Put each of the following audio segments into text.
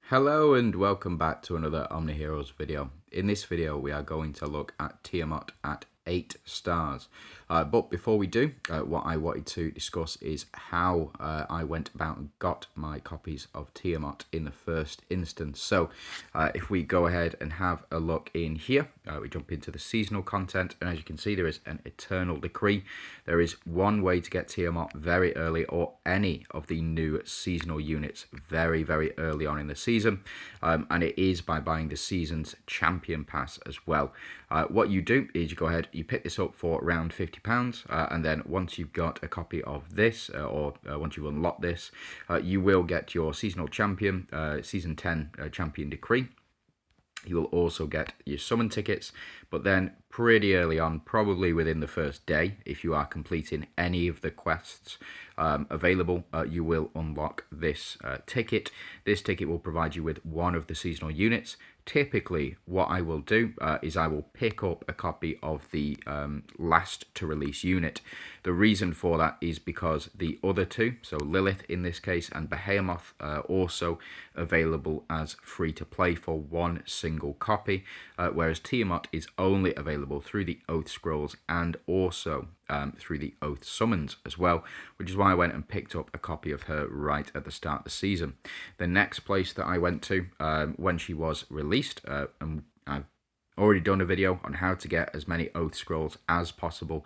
Hello and welcome back to another OMNIHEROES video. In this video we are going to look at Tiamat at 8 stars. But before we do, what I wanted to discuss is how I went about and got my copies of Tiamat in the first instance. So if we go ahead and have a look in here, we jump into the seasonal content, and as you can see there is an eternal decree. There is one way to get Tiamat very early, or any of the new seasonal units very early on in the season, and it is by buying the season's champion pass as well. What you do is you go ahead, you pick this up for around £50, and then once you've got a copy of this, once you've unlocked this, you will get your seasonal champion, season 10 champion decree. You will also get your summon tickets, but then pretty early on, probably within the first day, if you are completing any of the quests available, you will unlock this ticket. This ticket will provide you with one of the seasonal units. Typically, what I will do is I will pick up a copy of the last to release unit. The reason for that is because the other two, so Lilith in this case and Behemoth, are also available as free to play for one single copy, whereas Tiamat is only available through the Oath Scrolls and also through the Oath Summons as well, which is why I went and picked up a copy of her right at the start of the season. The next place that I went to when she was released, and I've already done a video on how to get as many Oath Scrolls as possible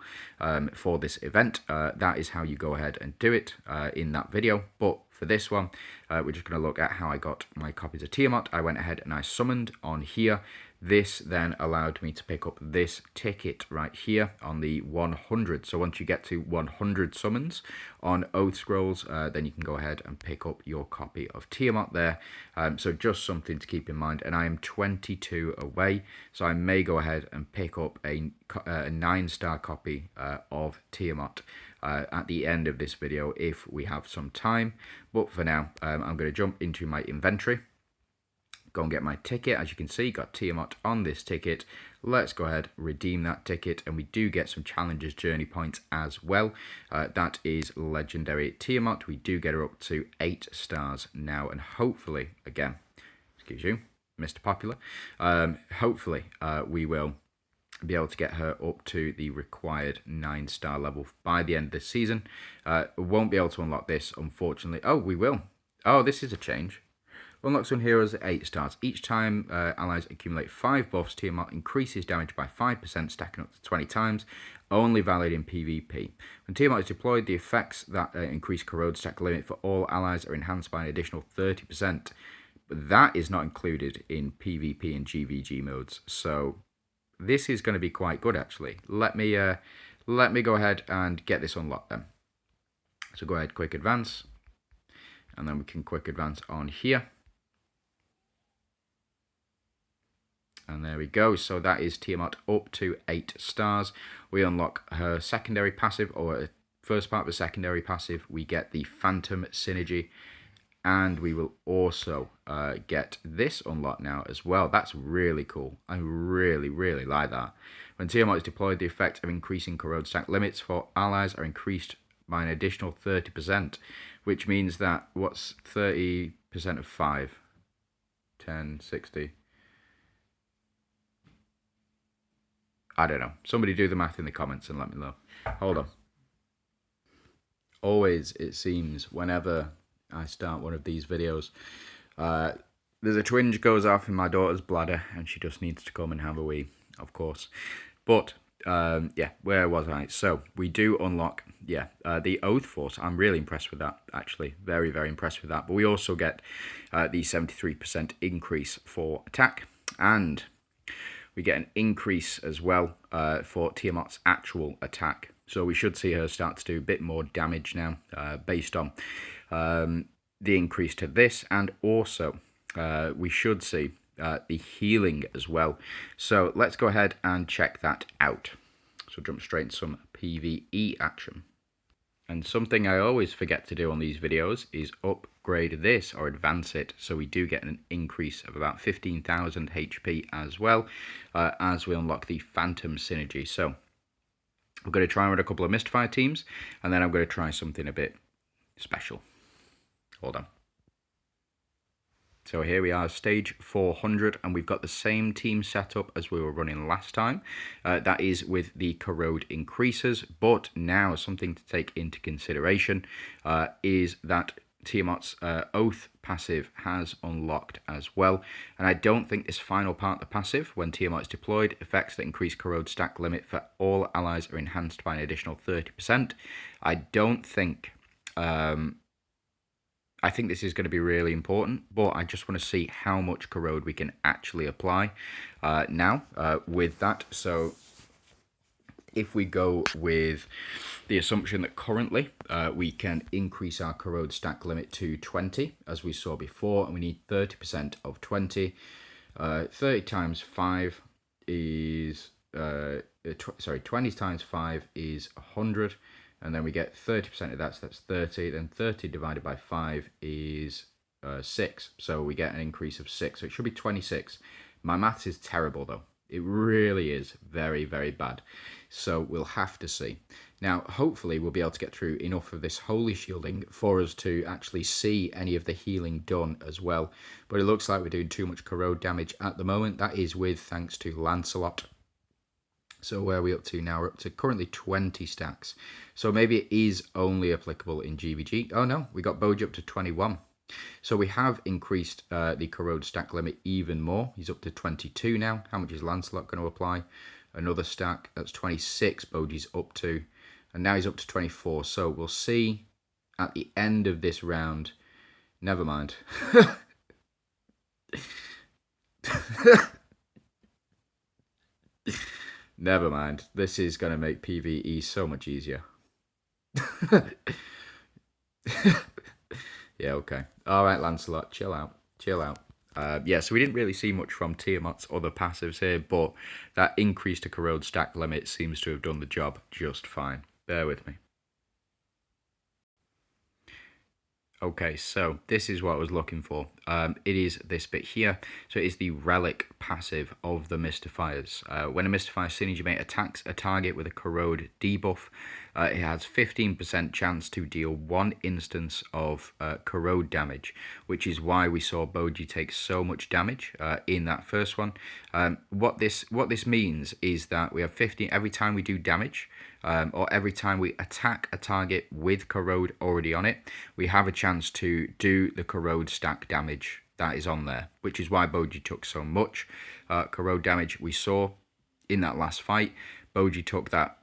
for this event. That is how you go ahead and do it in that video. But for this one, we're just going to look at how I got my copies of Tiamat. I went ahead and I summoned on here. This then allowed me to pick up this ticket right here on the 100. So once you get to 100 summons on Oath Scrolls, then you can go ahead and pick up your copy of Tiamat there. So just something to keep in mind. And I am 22 away, so I may go ahead and pick up a 9-star copy of Tiamat at the end of this video if we have some time. But for now, I'm going to jump into my inventory, go and get my ticket. As you can see, got Tiamat on this ticket. Let's go ahead, redeem that ticket, and we do get some challenges journey points as well. That is legendary Tiamat. We do get her up to 8 stars now, and hopefully, again, excuse you, Mr. Popular, hopefully we will be able to get her up to the required 9-star level by the end of this season. Won't be able to unlock this, unfortunately. Oh, we will. Oh, this is a change. Unlock some heroes at 8 stars. Each time allies accumulate 5 buffs, Tiamat increases damage by 5%, stacking up to 20 times. Only valid in PvP. When Tiamat is deployed, the effects that increase corrode stack limit for all allies are enhanced by an additional 30%. But that is not included in PvP and GVG modes. So this is going to be quite good, actually. Let me go ahead and get this unlocked then. So go ahead, quick advance, and then we can quick advance on here. And there we go. So that is Tiamat up to 8 stars. We unlock her secondary passive, or first part of the secondary passive. We get the Phantom Synergy, and we will also get this unlocked now as well. That's really cool. I really like that. When Tiamat is deployed, the effect of increasing corrode stack limits for allies are increased by an additional 30%, which means that what's 30% of 5? 10, 60. I don't know. Somebody do the math in the comments and let me know. Hold on. Always, it seems, whenever I start one of these videos, there's a twinge goes off in my daughter's bladder and she just needs to come and have a wee, of course. But yeah, where was I? So we do unlock, the Oath Force. I'm really impressed with that, actually. Very impressed with that. But we also get the 73% increase for attack, and we get an increase as well for Tiamat's actual attack. So we should see her start to do a bit more damage now based on the increase to this, and also we should see the healing as well. So let's go ahead and check that out. So jump straight into some PvE action. And something I always forget to do on these videos is upgrade this or advance it, so we do get an increase of about 15,000 HP as well as we unlock the Phantom Synergy. So I'm going to try and run a couple of Mystfire teams, and then I'm going to try something a bit special. Hold on. So here we are, stage 400, and we've got the same team setup as we were running last time. That is with the corrode increases, but now something to take into consideration is that Tiamat's Oath passive has unlocked as well. And I don't think this final part of the passive, when Tiamat is deployed, effects that increase corrode stack limit for all allies are enhanced by an additional 30%. I don't think... I think this is going to be really important, but I just want to see how much corrode we can actually apply now with that. So if we go with the assumption that currently we can increase our corrode stack limit to 20, as we saw before, and we need 30% of 20. 30 times 5 is, 20 times 5 is 100. And then we get 30% of that, so that's 30. Then 30 divided by 5 is 6. So we get an increase of 6. So it should be 26. My maths is terrible, though. It really is very, very bad. So we'll have to see. Now, hopefully, we'll be able to get through enough of this holy shielding for us to actually see any of the healing done as well. But it looks like we're doing too much corrode damage at the moment. That is with thanks to Lancelot. So where are we up to now? We're up to currently 20 stacks. So maybe it is only applicable in GVG. Oh no, we got Boji up to 21. So we have increased the corrode stack limit even more. He's up to 22 now. How much is Lancelot going to apply? Another stack. That's 26 Boji's up to. And now he's up to 24. So we'll see at the end of this round. Never mind. Never mind. This is going to make PvE so much easier. Yeah, okay. All right, Lancelot, chill out. Chill out. Yeah, so we didn't really see much from Tiamat's other passives here, but that increase to corrode stack limit seems to have done the job just fine. Bear with me. Okay, so this is what I was looking for. It is this bit here. So it is the relic passive of the Mystifiers. When a Mystifier synergy mate attacks a target with a corrode debuff, it has 15% chance to deal 1 instance of corrode damage, which is why we saw Boji take so much damage in that first one. What this means is that we have 15 every time we do damage. Or every time we attack a target with corrode already on it, we have a chance to do the corrode stack damage that is on there, which is why Boji took so much corrode damage. We saw in that last fight, Boji took that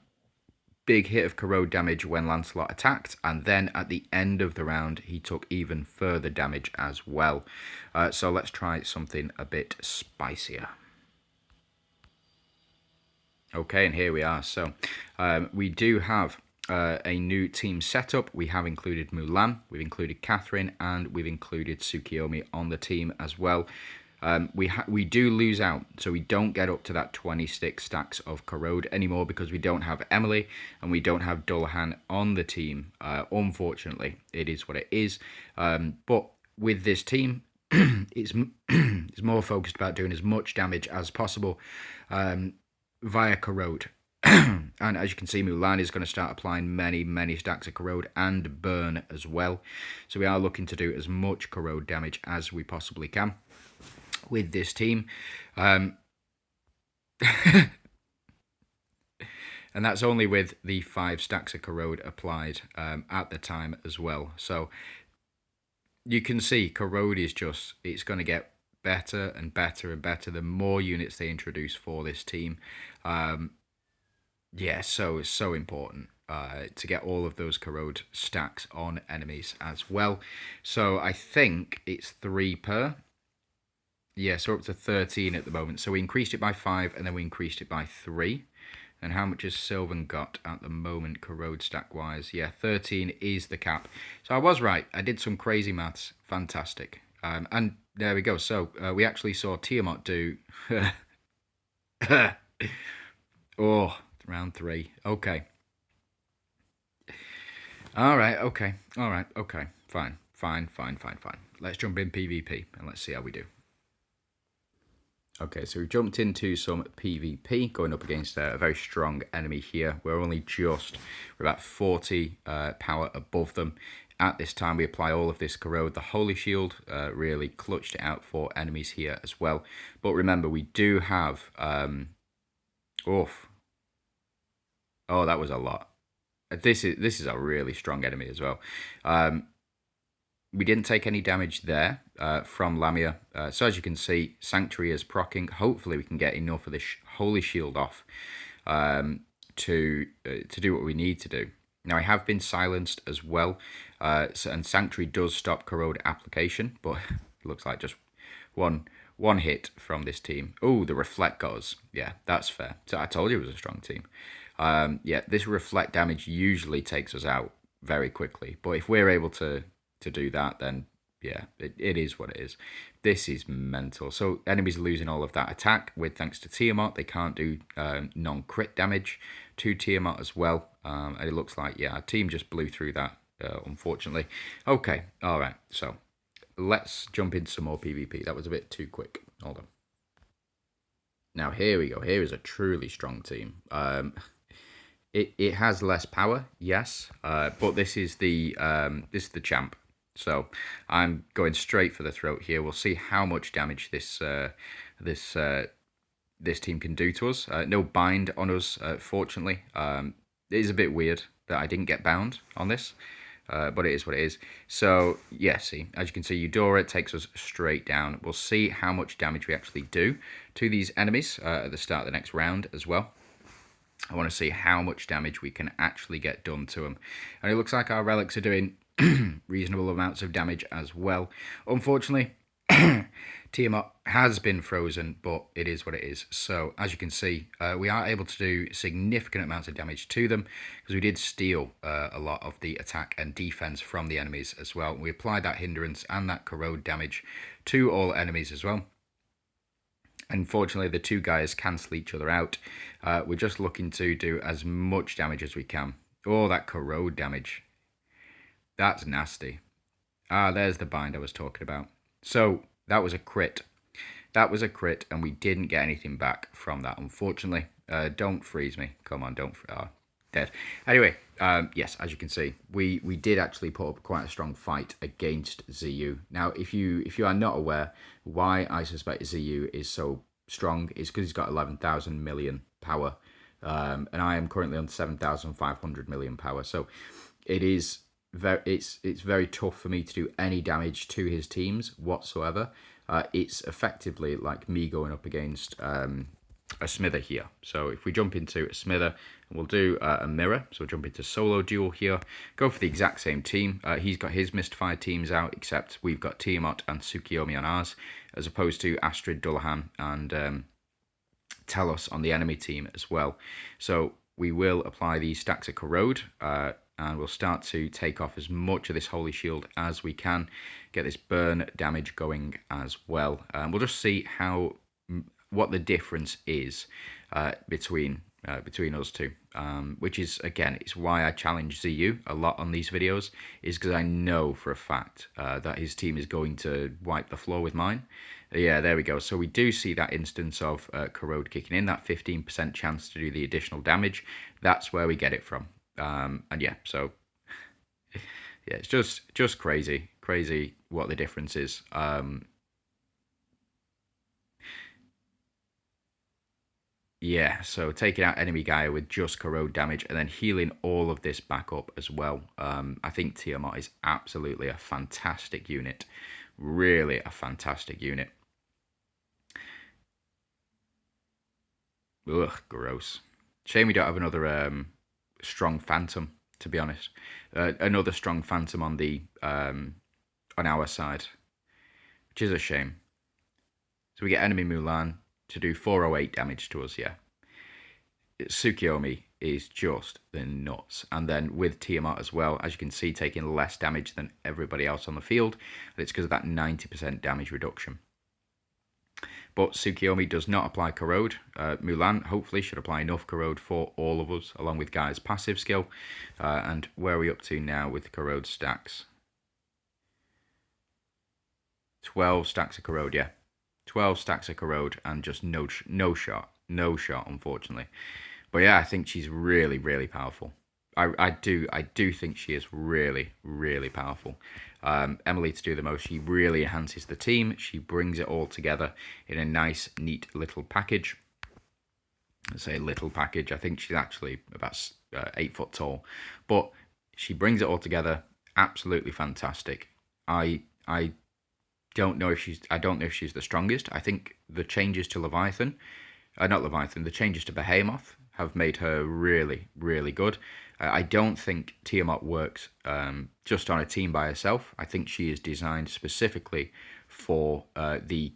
big hit of corrode damage when Lancelot attacked, and then at the end of the round, he took even further damage as well. So let's try something a bit spicier. Okay, and here we are. So we do have a new team setup. We have included Mulan, we've included Catherine, and we've included Tsukiyomi on the team as well. We do lose out, so we don't get up to that 26 stacks of corrode anymore because we don't have Emily and we don't have Dullahan on the team. Unfortunately, it is what it is. But with this team, it's more focused about doing as much damage as possible via corrode. And as you can see, Mulan is going to start applying many stacks of corrode and burn as well. So we are looking to do as much corrode damage as we possibly can with this team. And that's only with the 5 stacks of corrode applied at the time as well. So you can see corrode is just, it's going to get better and better and better the more units they introduce for this team. Yeah, so it's so important to get all of those corrode stacks on enemies as well. So I think it's 3 per. Yeah, so we're up to 13 at the moment. So we increased it by 5 and then we increased it by 3. And how much has Sylvan got at the moment, corrode stack wise? Yeah, 13 is the cap. So I was right. I did some crazy maths. Fantastic. And there we go. So we actually saw Tiamat do... Oh, round 3. Okay. All right, okay. All right, okay. Fine. Let's jump in PvP and let's see how we do. Okay, so we jumped into some PvP, going up against a very strong enemy here. We're only just, we're about 40 power above them. At this time, we apply all of this corrode. The Holy Shield really clutched it out for enemies here as well. But remember, we do have... oof. Oh, that was a lot. This is a really strong enemy as well. We didn't take any damage there from Lamia. So as you can see, Sanctuary is procking. Hopefully we can get enough of this Holy Shield off to do what we need to do. Now I have been silenced as well, and Sanctuary does stop corrode application, but it looks like just one hit from this team. Oh, the Reflect got us. Yeah, that's fair. So I told you it was a strong team. Yeah, this Reflect damage usually takes us out very quickly, but if we're able to do that, then yeah, it is what it is. This is mental. So enemies are losing all of that attack with thanks to Tiamat. They can't do non-crit damage to Tiamat as well. And it looks like, yeah, our team just blew through that, unfortunately. Okay, all right. So let's jump into some more PvP. That was a bit too quick. Hold on. Now here we go. Here is a truly strong team. It has less power, yes, but this is the champ. So I'm going straight for the throat here. We'll see how much damage this team can do to us. No bind on us, fortunately. It is a bit weird that I didn't get bound on this, but it is what it is. So yeah, see, as you can see, Eudora takes us straight down. We'll see how much damage we actually do to these enemies at the start of the next round as well. I want to see how much damage we can actually get done to them. And it looks like our relics are doing reasonable amounts of damage as well. Unfortunately, Tiamat has been frozen, but it is what it is. So, as you can see, we are able to do significant amounts of damage to them because we did steal a lot of the attack and defense from the enemies as well. We applied that hindrance and that corrode damage to all enemies as well. Unfortunately, the two guys cancel each other out. We're just looking to do as much damage as we can. Oh, that corrode damage. That's nasty. Ah, there's the bind I was talking about. So, that was a crit. That was a crit, and we didn't get anything back from that, unfortunately. Don't freeze me. Come on, don't... dead. Anyway, yes, as you can see, we did actually put up quite a strong fight against ZU. Now, if you are not aware, why I suspect ZU is so strong is because he's got 11,000 million power, and I am currently on 7,500 million power. So it is it's very tough for me to do any damage to his teams whatsoever. It's effectively like me going up against a smither here. So if we jump into a smither, we'll do a mirror. So we'll jump into solo duel here, go for the exact same team. He's got his Mystified teams out, except we've got Tiamat and Tsukiyomi on ours, as opposed to Astrid, Dullahan, and Telos on the enemy team as well. So we will apply these stacks of corrode, and we'll start to take off as much of this Holy Shield as we can, get this burn damage going as well. We'll just see what the difference is between us two, which is, again, it's why I challenge ZU a lot on these videos, is because I know for a fact that his team is going to wipe the floor with mine. Yeah, there we go. So we do see that instance of corrode kicking in, that 15% chance to do the additional damage. That's where we get it from. And yeah, so yeah, it's just crazy what the difference is. Yeah, so taking out enemy guy with just corrode damage and then healing all of this back up as well. I think Tiamat is absolutely a fantastic unit. Really a fantastic unit. Ugh, gross. Shame we don't have another strong phantom, to be honest. Another strong phantom on the on our side, which is a shame. So we get enemy Mulan to do 408 damage to us, yeah. Tsukiyomi is just the nuts. And then with Tiamat as well, as you can see, taking less damage than everybody else on the field. And it's because of that 90% damage reduction. But Tsukiyomi does not apply corrode. Mulan hopefully should apply enough corrode for all of us, along with Guy's passive skill. And where are we up to now with corrode stacks? 12 stacks of corrode, yeah. 12 stacks of corrode and just no shot, unfortunately. But yeah, I think she's really, really powerful. I do think she is really, really powerful. Emily, to do the most, she really enhances the team. She brings it all together in a nice, neat little package. I say little package. I think she's actually about 8 foot tall, but she brings it all together. Absolutely fantastic. I don't know if she's the strongest. I think the changes to Leviathan, not Leviathan, the changes to Behemoth have made her really, really good. I don't think Tiamat works just on a team by herself. I think she is designed specifically for the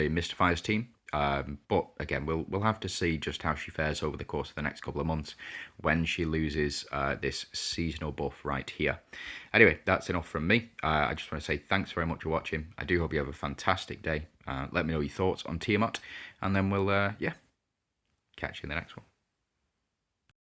Mystifiers team. But again, we'll have to see just how she fares over the course of the next couple of months when she loses this seasonal buff right here. Anyway, that's enough from me. I just want to say thanks very much for watching. I do hope you have a fantastic day. Let me know your thoughts on Tiamat, and then we'll catch you in the next one.